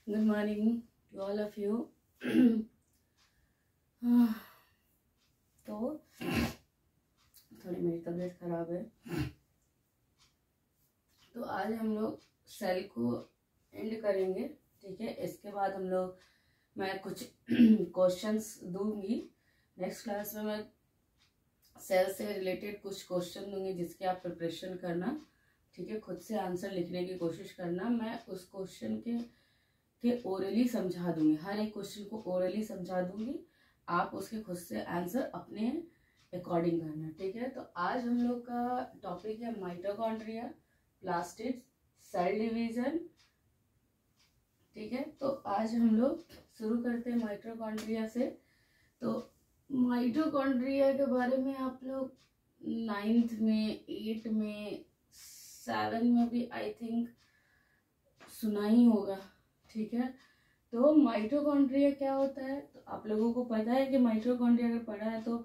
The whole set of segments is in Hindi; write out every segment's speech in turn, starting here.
Good morning to all of you. तो थोड़ी मेरी तबीयत खराब है, तो आज हम लोग सेल को एंड करेंगे। ठीक है, इसके बाद हम लोग मैं कुछ क्वेश्चंस दूंगी। नेक्स्ट क्लास में मैं सेल से रिलेटेड कुछ क्वेश्चन दूंगी जिसके आप प्रिपरेशन करना। ठीक है, खुद से आंसर लिखने की कोशिश करना। मैं उस क्वेश्चन के ओरली समझा दूंगी, हर एक क्वेश्चन को ओरली समझा दूंगी। आप उसके खुद से आंसर अपने अकॉर्डिंग करना। ठीक है, तो आज हम लोग का टॉपिक है माइटोकॉन्ड्रिया, प्लास्टिड्स, सेल डिवीजन। ठीक है, तो आज हम लोग शुरू करते हैं माइटोकॉन्ड्रिया से। तो माइटोकॉन्ड्रिया के बारे में आप लोग 9th में, 8 में, 7 में भी आई थिंक सुना ही होगा। ठीक है, तो माइटोकॉन्ड्रिया क्या होता है, तो आप लोगों को पता है कि माइटोकॉन्ड्रिया अगर पढ़ा है तो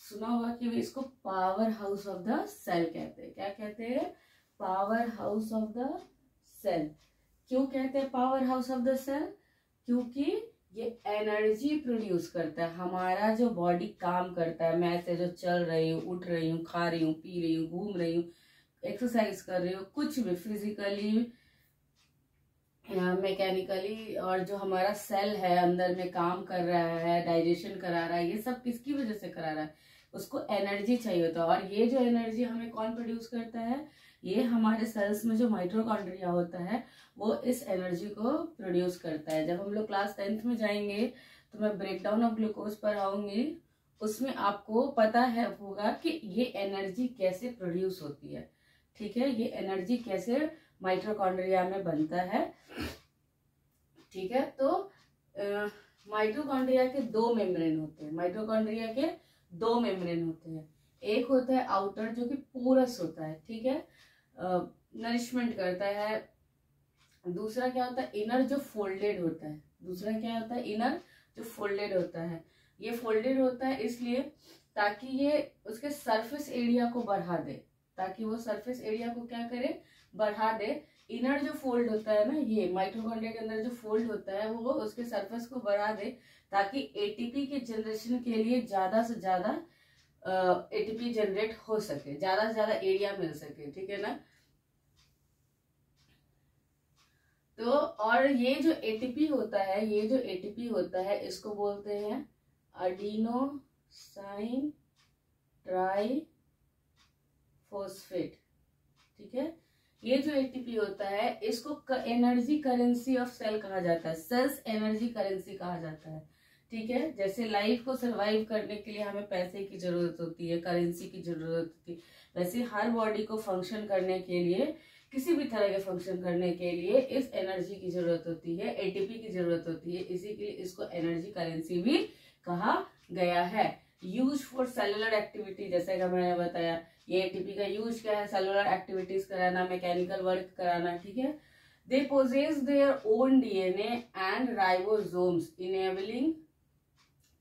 सुना होगा कि इसको power house of the cell कहते हैं। क्या कहते हैं? Power house of the cell. क्यों कहते हैं power house of the cell? क्योंकि ये एनर्जी प्रोड्यूस करता है। हमारा जो बॉडी काम करता है, मैं ऐसे जो चल रही हूँ, उठ रही हूँ, खा रही हूँ, पी रही हूँ, घूम रही हूँ, एक्सरसाइज कर रही हूँ, कुछ भी फिजिकली मैकेनिकली, और जो हमारा सेल है अंदर में काम कर रहा है, डाइजेशन करा रहा है, ये सब किसकी वजह से करा रहा है? उसको एनर्जी चाहिए होता है। और ये जो एनर्जी हमें कौन प्रोड्यूस करता है? ये हमारे सेल्स में जो माइटोकॉन्ड्रिया होता है वो इस एनर्जी को प्रोड्यूस करता है। जब हम लोग क्लास 10th में जाएंगे तो मैं ब्रेकडाउन ऑफ ग्लूकोज पर आऊंगी, उसमें आपको पता है होगा कि ये एनर्जी कैसे प्रोड्यूस होती है। ठीक है, ये एनर्जी कैसे माइटोकॉन्ड्रिया में बनता है। ठीक है, तो माइटोकॉन्ड्रिया के दो मेम्ब्रेन होते हैं। माइटोकॉन्ड्रिया के दो मेम्ब्रेन होते हैं। एक होता है आउटर जो कि पोरस होता है, ठीक है, नरिशमेंट करता है। दूसरा क्या होता है? इनर जो फोल्डेड होता है। दूसरा क्या होता है? इनर जो फोल्डेड होता है। ये फोल्डेड होता है इसलिए ताकि ये उसके सरफेस एरिया को बढ़ा दे, ताकि वो सरफेस एरिया को क्या करे? बढ़ा दे। इनर जो फोल्ड होता है ना, ये माइटोकॉन्ड्रिया के अंदर जो फोल्ड होता है वो उसके सरफेस को बढ़ा दे ताकि एटीपी के जनरेशन के लिए ज्यादा से ज्यादा एटीपी जनरेट हो सके, ज्यादा से ज्यादा एरिया मिल सके। ठीक है ना? तो और ये जो एटीपी होता है, ये जो एटीपी होता है इसको बोलते हैं एडिनोसाइन ट्राई फॉस्फेट। ठीक है, ये जो एटीपी होता है इसको एनर्जी करेंसी ऑफ सेल कहा जाता है। सेल्स एनर्जी करेंसी कहा जाता है। ठीक है, जैसे लाइफ को सरवाइव करने के लिए हमें पैसे की जरूरत होती है, करेंसी की जरूरत होती है, वैसे हर बॉडी को फंक्शन करने के लिए, किसी भी तरह के फंक्शन करने के लिए इस एनर्जी की जरूरत होती है, एटीपी की जरूरत होती है। इसी के लिए इसको एनर्जी करेंसी भी कहा गया है। यूज फॉर सेलुलर एक्टिविटी, जैसे कि मैंने बताया, ये एटीपी का यूज क्या है? सेलुलर एक्टिविटीज कराना, मैकेनिकल वर्क कराना। ठीक है, they possess there own DNA and ribosomes enabling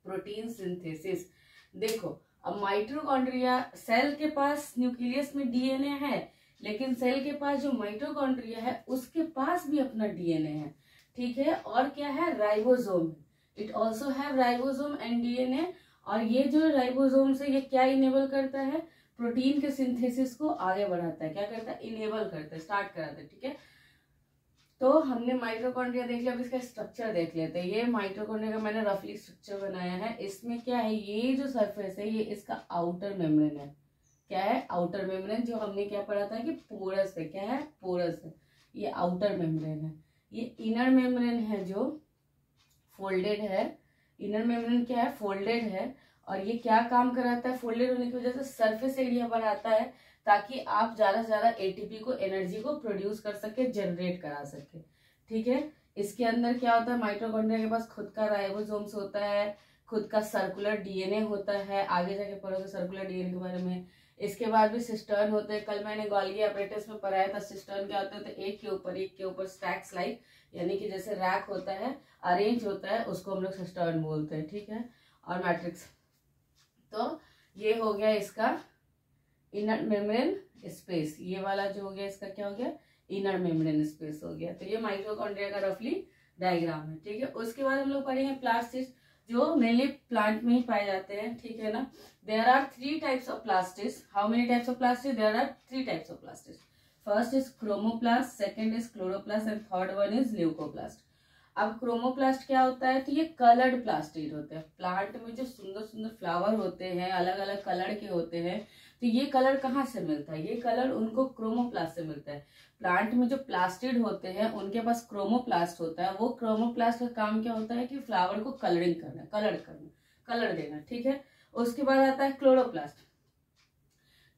protein synthesis. देखो, अब माइटोकॉन्ड्रिया, सेल के पास न्यूक्लियस में डीएनए है, लेकिन सेल के पास जो माइटोकॉन्ड्रिया है उसके पास भी अपना डीएनए है। ठीक है, और क्या है? Ribosome. It also have ribosome and DNA. और ये जो राइबोसोम से ये क्या इनेबल करता है? प्रोटीन के सिंथेसिस को आगे बढ़ाता है। क्या करता है? इनेबल करता है, स्टार्ट कराता है। ठीक है, तो हमने माइटोकॉन्ड्रिया देख लिया, अब इसका स्ट्रक्चर देख लेते हैं। ये माइटोकॉन्ड्रिया का मैंने रफली स्ट्रक्चर बनाया है। इसमें क्या है? ये जो सरफेस है ये इसका आउटर मेम्ब्रेन है। क्या है? Outer membrane. जो हमने क्या पढ़ा था कि पोरस है। क्या है? पोरस है। ये आउटर मेम्ब्रेन है। ये इनर मेम्ब्रेन है जो फोल्डेड है। इनर मेम्ब्रेन क्या है? फोल्डेड है। और ये क्या काम कराता है? फोल्डेड होने की वजह से सरफेस एरिया बढ़ाता है ताकि आप ज्यादा से ज्यादा एटीपी को, एनर्जी को प्रोड्यूस कर सके, जनरेट करा सके। ठीक है, इसके अंदर क्या होता है? माइटोकॉन्ड्रिया के पास खुद का राइबोसोम्स होता है, खुद का सर्कुलर डीएनए होता है। आगे जाके पढ़ोगे सर्कुलर डीएनए के बारे में। इसके बाद भी सिस्टर्न होते हैं। कल मैंने गोल्गी अपरेटस में पढ़ाया था सिस्टर्न क्या होते हैं। तो एक के ऊपर स्टैक्स लाइक, यानी कि जैसे रैक होता है, अरेंज होता है, उसको हम लोग सिस्टर्न बोलते हैं। ठीक है, और मैट्रिक्स। तो ये हो गया इसका इनर मेम्ब्रेन स्पेस। ये वाला जो हो गया इसका क्या हो गया? इनर मेम्ब्रेन स्पेस हो गया। तो ये माइटोकॉन्ड्रिया का रफली डायग्राम है, ठीक है। उसके बाद हम लोग पढ़ेंगे प्लास्टिड्स, जो मेनली प्लांट में ही पाए जाते हैं, ठीक है ना। There are 3 types of plastids. How many types of plastids? There are 3 types of plastids. First is chromoplast, second is chloroplast and third one is leucoplast. अब क्रोमोप्लास्ट क्या होता है? तो ये कलर्ड प्लास्टिड होते हैं। प्लांट में जो सुंदर सुंदर फ्लावर होते हैं, अलग अलग कलर के होते हैं, तो ये कलर कहाँ से मिलता है? ये कलर उनको क्रोमोप्लास्ट से मिलता है। प्लांट में जो प्लास्टिड होते हैं उनके पास क्रोमोप्लास्ट होता है। वो क्रोमोप्लास्ट का काम क्या होता है कि फ्लावर को कलरिंग करना, कलर देना, ठीक है। उसके बाद आता है क्लोरोप्लास्ट।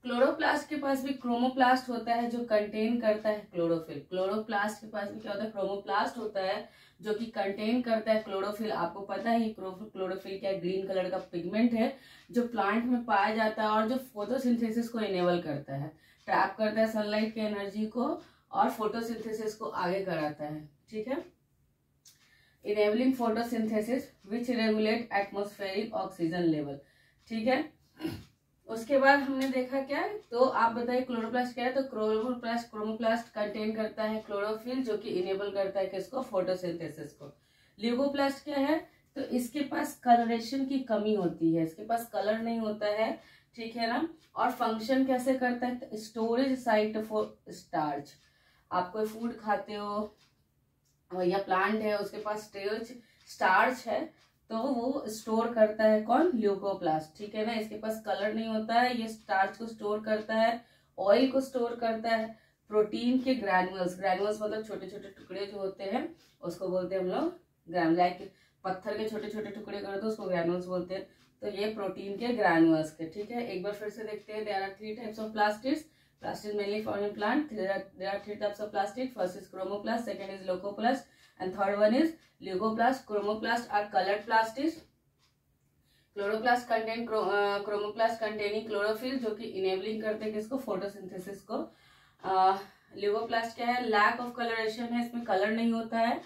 क्लोरोप्लास्ट के पास भी क्रोमोप्लास्ट होता है जो कंटेन करता है क्लोरोफिल। क्लोरोप्लास्ट के पास भी क्या होता है? क्रोमोप्लास्ट होता है जो कि कंटेन करता है क्लोरोफिल। आपको पता है क्लोरोफिल क्या? ग्रीन कलर का पिगमेंट है जो प्लांट में पाया जाता है और जो फोटोसिंथेसिस को इनेबल करता है, ट्रैप करता है सनलाइट की एनर्जी को और फोटोसिंथेसिस को आगे कराता है, ठीक है। इनेबलिंग फोटोसिंथेसिस विच रेगुलेट एटमॉस्फेरिक ऑक्सीजन लेवल, ठीक है। उसके बाद हमने देखा क्या है, तो आप बताइए क्लोरोप्लास्ट क्या है? तो क्रोमोप्लास्ट कंटेन करता है क्लोरोफिल जो कि इनेबल करता है किसको? फोटोसिंथेसिस को। ल्यूकोप्लास्ट क्या है? तो इसके पास कलरेशन की कमी होती है, इसके पास कलर नहीं होता है, ठीक है ना। और फंक्शन कैसे करता है? तो स्टोरेज साइट फॉर स्टार्च। आप कोई फूड खाते हो या प्लांट है उसके पास स्टार्च है तो वो स्टोर करता है कौन? ल्यूकोप्लास्ट, ठीक है ना। इसके पास कलर नहीं होता है, ये स्टार्च को स्टोर करता है, ऑयल को स्टोर करता है, प्रोटीन के ग्रैन्युअल्स मतलब छोटे छोटे टुकड़े जो होते हैं उसको बोलते हैं हम लोग ग्रैन्युल। लाइक पत्थर के छोटे छोटे टुकड़े कर दो उसको ग्रैन्युअल्स बोलते हैं। तो ये प्रोटीन के ग्रैन्युअल्स के, ठीक है। एक बार फिर से देखते हैं। There are 3 types of plastids. Plastic mainly found in plant. There are 3 types of plastic. First is chromoplast, second is leucoplast, and third one is leucoplast. Chromoplast are colored plastics. Chloroplast contain chromoplast containing chlorophyll जो कि enabling करते हैं किसको? फोटोसिंथेसिस को। leucoplast क्या है? लैक ऑफ कलरेशन है, इसमें कलर नहीं होता है।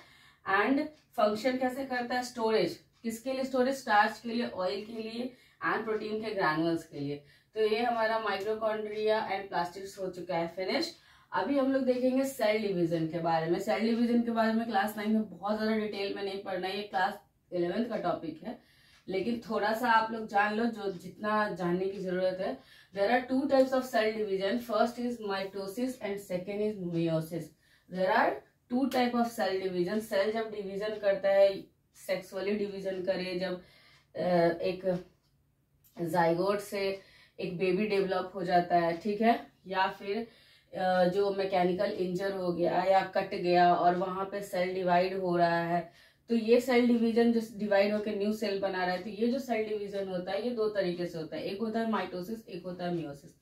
एंड फंक्शन कैसे करता है? स्टोरेज। किसके लिए स्टोरेज? स्टार्च के लिए, ऑयल के लिए एंड प्रोटीन के ग्रैनुअल्स के लिए। तो ये हमारा माइटोकॉन्ड्रिया एंड प्लास्टिड्स हो चुका है फिनिश। अभी हम लोग देखेंगे सेल डिवीजन के बारे में। सेल डिवीजन के बारे में क्लास 9 में बहुत ज्यादा डिटेल में नहीं पढ़ना है, ये क्लास 11th का टॉपिक है, लेकिन थोड़ा सा आप लोग जान लो जो जितना जानने की जरूरत है। There are 2 types of cell division. First is mitosis and second is meiosis. There are 2 type of cell division. Cell जब डिवीजन करता है, सेक्सुअली डिवीजन करे, जब एक जाइगोट से एक बेबी डेवलप हो जाता है, ठीक है, या फिर जो मैकेनिकल इंजर हो गया या कट गया और वहां पे सेल डिवाइड हो रहा है, तो ये सेल डिवीजन जो डिवाइड होकर न्यू सेल बना रहा है, तो ये जो सेल डिवीजन होता है ये 2 तरीके से होता है। एक होता है माइटोसिस, एक होता है मियोसिस।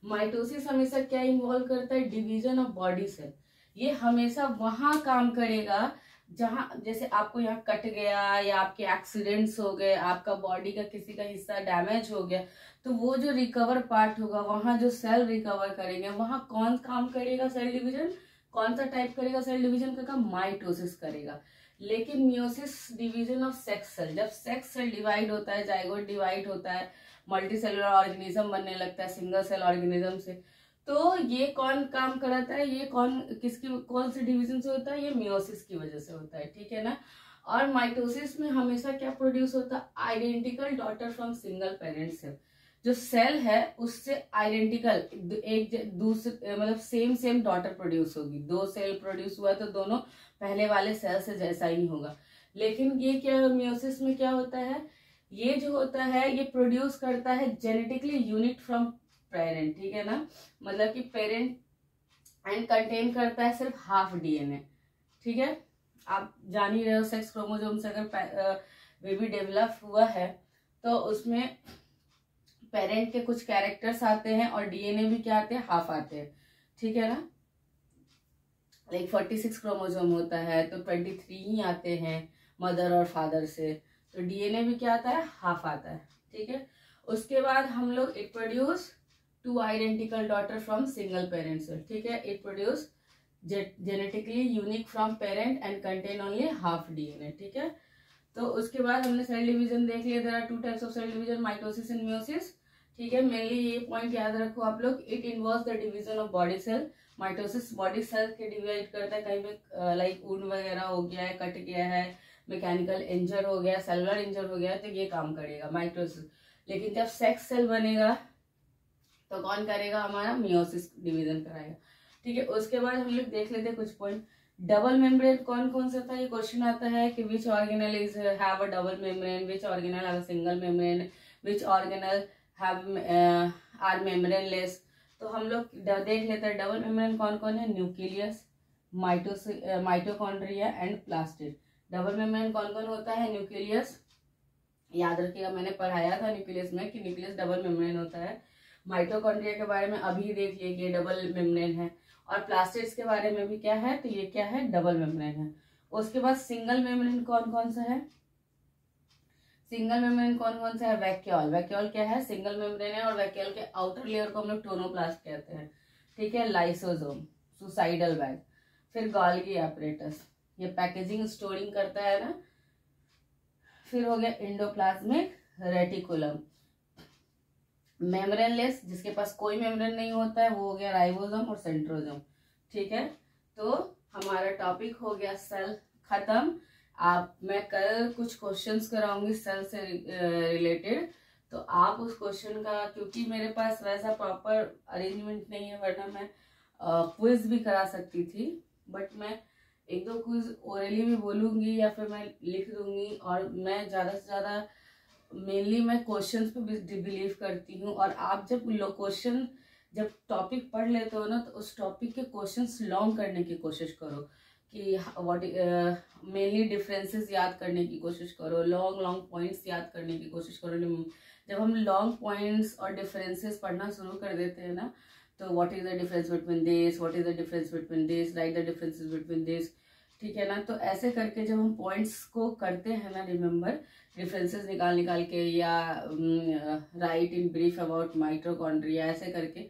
माइटोसिस हमेशा क्या इन्वॉल्व करता है? Division of body cell. ये हमेशा वहां काम करेगा जहां, जैसे आपको यहाँ कट गया या आपके एक्सीडेंट्स हो गए, आपका बॉडी का किसी का हिस्सा डैमेज हो गया, तो वो जो रिकवर पार्ट होगा वहां जो सेल रिकवर करेंगे वहां कौन काम करेगा? Cell division. कौन सा टाइप करेगा सेल डिवीजन का काम? माइटोसिस करेगा। लेकिन meiosis division of sex cell. जब सेक्स सेल डिवाइड होता है, जाइगोट डिवाइड होता है, मल्टी सेलुलर ऑर्गेनिज्म बनने लगता है सिंगल सेल ऑर्गेनिज्म से, तो ये कौन काम कराता है? ये कौन से डिवीजन से होता है? ये मियोसिस की वजह से होता है, ठीक है ना। और माइटोसिस में हमेशा क्या प्रोड्यूस होता है? Identical daughter from single parent cell. जो सेल है उससे आइडेंटिकल एक दूसरे मतलब सेम डॉटर प्रोड्यूस होगी। 2 सेल प्रोड्यूस हुआ तो दोनों पहले वाले सेल से जैसा ही होगा। लेकिन ये क्या मियोसिस में क्या होता है? ये जो होता है ये प्रोड्यूस करता है जेनेटिकली यूनिट फ्रॉम पेरेंट, ठीक है ना। मतलब कि पेरेंट एंड कंटेन करता है सिर्फ हाफ डीएनए, ठीक है। आप जान ही रहे हो सेक्स क्रोमोसोम से अगर बेबी डेवलप हुआ है तो उसमें पेरेंट के कुछ कैरेक्टर्स आते हैं और डीएनए भी क्या आते हैं? हाफ आते हैं, ठीक है ना। लाइक 46 क्रोमोसोम होता है तो 23 ही आते हैं मदर और फादर से, तो डीएनए भी क्या आता है? हाफ आता है, ठीक है। उसके बाद हम लोग it produce 2 identical daughter from single parent cell, ठीक है। It produce genetically unique from parent and contain only half DNA, ठीक है। तो उसके बाद हमने सेल डिवीजन देख लिया। There are 2 types of cell division, mitosis and meiosis, ठीक है, मेनली ये पॉइंट याद रखो आप लोग। It involves the division of body cell. Mitosis body cell के डिवाइड करता है, कहीं पे लाइक वुंड वगैरह हो गया है, कट गया है, मैकेनिकल इंजर हो गया, सेलुलर इंजर हो गया, तो ये काम करेगा माइटोसिस। लेकिन जब सेक्स सेल बनेगा तो कौन करेगा, हमारा मियोसिस डिवीजन कराएगा। ठीक है, उसके बाद हम लोग देख लेते हैं कुछ पॉइंट। डबल मेम्ब्रेन कौन कौन सा था, ये क्वेश्चन आता है कि which organelle is have a double membrane, which organelle have a single membrane, which organelle have are membraneless. तो हम लोग देख लेते हैं डबल मेम्ब्रेन कौन कौन है, nucleus, mitochondria and plastid. Double membrane कौन कौन होता है, न्यूक्लियस, याद रखिएगा मैंने पढ़ाया था न्यूक्लियस में कि न्यूक्लियस डबल मेम्ब्रेन होता है। माइटोकॉन्ड्रिया के बारे में अभी देख लीजिए, डबल मेम्ब्रेन है। और प्लास्टिड्स के बारे में भी क्या है, तो ये क्या है, डबल मेम्ब्रेन है। उसके बाद सिंगल मेम्ब्रेन कौन कौन सा है, सिंगल मेम्ब्रेन कौन कौन सा है, वैक्यूल। वैक्यूल क्या है, सिंगल मेम्ब्रेन है, और वैक्यूल के आउटर लेयर को हम लोग टोनोप्लास्ट कहते हैं। ठीक है, लाइसोसोम, सुसाइडल बैग, फिर गोल्गी एपरेटस, ये पैकेजिंग स्टोरिंग करता है ना। फिर हो गया एंडोप्लाज्मिक रेटिकुलम। मेम्ब्रेनलेस, जिसके पास कोई मेम्ब्रेन नहीं होता है, वो हो गया राइबोसोम और सेंट्रोसोम। ठीक है, तो हमारा टॉपिक हो गया सेल खत्म। मैं कल कुछ क्वेश्चंस कराऊंगी सेल से रिलेटेड, तो आप उस क्वेश्चन का, क्योंकि मेरे पास वैसा प्रॉपर अरेंजमेंट नहीं है, वरना मैं क्विज भी करा सकती थी, बट मैं एक दो क्विज ओरली भी बोलूंगी या फिर मैं लिख दूंगी। और मैं ज़्यादा से ज़्यादा मेनली मैं क्वेश्चंस पे बिलीव करती हूँ। और आप जब क्वेश्चन जब टॉपिक पढ़ लेते हो ना, तो उस टॉपिक के क्वेश्चंस लॉन्ग करने की कोशिश करो, कि व्हाट मेनली डिफरेंसेस याद करने की कोशिश करो, लॉन्ग लॉन्ग पॉइंट्स याद करने की कोशिश करो। जब हम लॉन्ग पॉइंट्स और डिफरेंसेस पढ़ना शुरू कर देते हैं ना, तो what is the difference between this, what is the difference between this, right the differences between this. ठीक है ना, तो ऐसे करके जब हम पॉइंट्स को करते हैं ना रिमेम्बर, डिफरेंसेस निकाल निकाल के, या right in brief about mitochondria, ऐसे करके,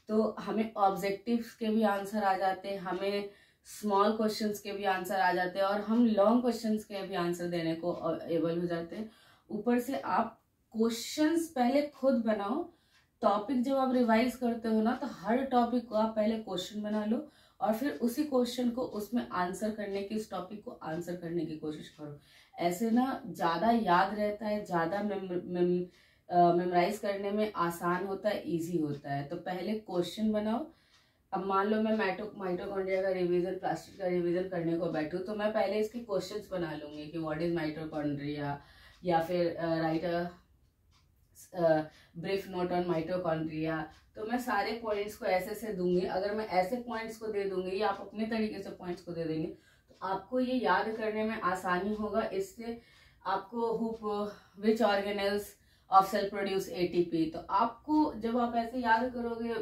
तो हमें ऑब्जेक्टिव्स के भी आंसर आ जाते हैं, हमें स्मॉल क्वेश्चंस के भी आंसर आ जाते हैं, और हम लॉन्ग क्वेश्चंस के भी आंसर देने को एबल हो जाते हैं। ऊपर से आप क्वेश्चंस पहले खुद बनाओ। टॉपिक जब आप रिवाइज करते हो ना, तो हर टॉपिक को आप पहले क्वेश्चन बना लो, और फिर उसी क्वेश्चन को उसमें आंसर करने की, उस टॉपिक को आंसर करने की कोशिश करो। ऐसे ना ज्यादा याद रहता है, ज्यादा मेमोराइज करने में आसान होता है, इजी होता है। तो पहले क्वेश्चन बनाओ। अब मान लो मैं माइटोकॉन्ड्रिया का रिवीजन, प्लास्टिड का रिवीजन करने को बैठूं, तो मैं पहले इसके क्वेश्चंस बना लूंगी कि व्हाट इज माइटोकॉन्ड्रिया, या फिर right brief note on mitochondria. तो मैं सारे पॉइंट्स को ऐसे से दूंगी। अगर मैं ऐसे पॉइंट्स को दे दूंगी, या आप अपने तरीके से पॉइंट्स को दे देंगे, तो आपको ये याद करने में आसानी होगा। इससे आपको which organelles of cell produce ATP, तो आपको जब आप ऐसे याद करोगे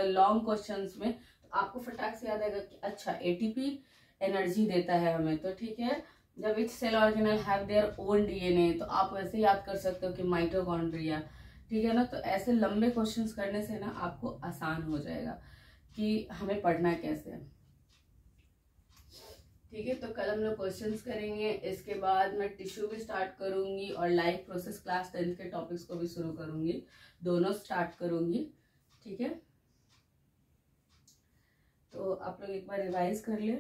लॉन्ग क्वेश्चंस में, तो आपको फटाक से याद आएगा कि अच्छा एटीपी एनर्जी देता है हमें। तो ठीक है, जब which cell organelle have their own DNA, तो आप वैसे याद कर सकते हो कि माइटोकॉन्ड्रिया। ठीक है ना, तो ऐसे लंबे क्वेश्चंस करने से ना आपको आसान हो जाएगा कि हमें पढ़ना कैसे है। ठीक है, तो कल हम लोग क्वेश्चंस करेंगे। इसके बाद मैं टिश्यू भी स्टार्ट करूंगी, और लाइफ प्रोसेस क्लास 10 के टॉपिक्स को भी शुरू करूंगी, दोनों स्टार्ट करूंगी। ठीक है, तो आप लोग एक बार रिवाइज कर ले।